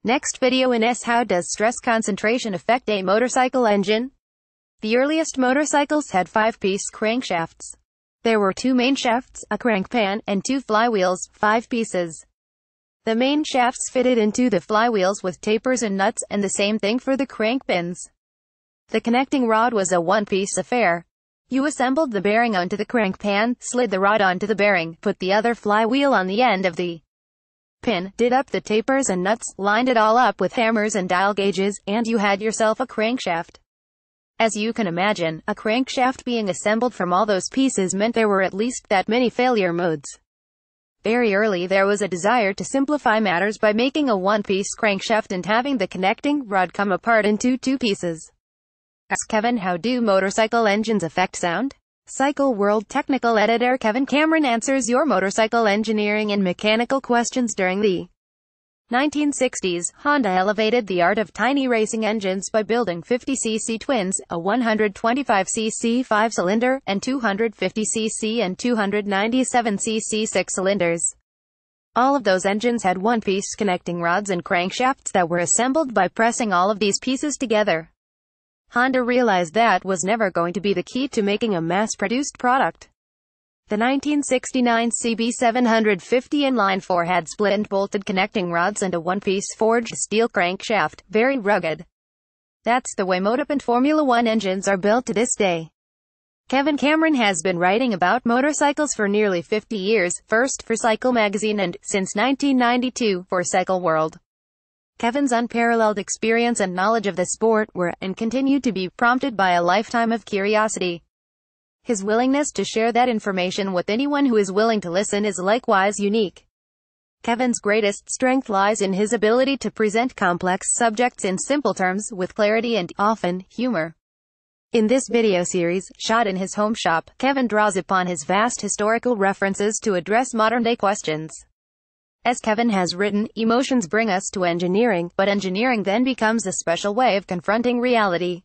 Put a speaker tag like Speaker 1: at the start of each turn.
Speaker 1: Next video in S. How does stress concentration affect a motorcycle engine? The earliest motorcycles had 5-piece crankshafts. There were 2 main shafts, a crank pan, and 2 flywheels, 5 pieces. The main shafts fitted into the flywheels with tapers and nuts, and the same thing for the crank pins. The connecting rod was a 1-piece affair. You assembled the bearing onto the crank pan, slid the rod onto the bearing, put the other flywheel on the end of the pin, did up the tapers and nuts, lined it all up with hammers and dial gauges, and you had yourself a crankshaft. As you can imagine, a crankshaft being assembled from all those pieces meant there were at least that many failure modes. Very early there was a desire to simplify matters by making a 1-piece crankshaft and having the connecting rod come apart into 2 pieces. Ask Kevin, how do motorcycle engines affect sound? Cycle World technical editor Kevin Cameron answers your motorcycle engineering and mechanical questions. During the 1960s, Honda elevated the art of tiny racing engines by building 50cc twins, a 125cc 5-cylinder, and 250cc and 297cc 6-cylinders. All of those engines had 1-piece connecting rods and crankshafts that were assembled by pressing all of these pieces together. Honda realized that was never going to be the key to making a mass-produced product. The 1969 CB750 inline 4 had split and bolted connecting rods and a 1-piece forged steel crankshaft, very rugged. That's the way MotoP and Formula One engines are built to this day. Kevin Cameron has been writing about motorcycles for nearly 50 years, first for Cycle magazine and, since 1992, for Cycle World. Kevin's unparalleled experience and knowledge of the sport were, and continue to be, prompted by a lifetime of curiosity. His willingness to share that information with anyone who is willing to listen is likewise unique. Kevin's greatest strength lies in his ability to present complex subjects in simple terms, with clarity and, often, humor. In this video series, shot in his home shop, Kevin draws upon his vast historical references to address modern-day questions. As Kevin has written, emotions bring us to engineering, but engineering then becomes a special way of confronting reality.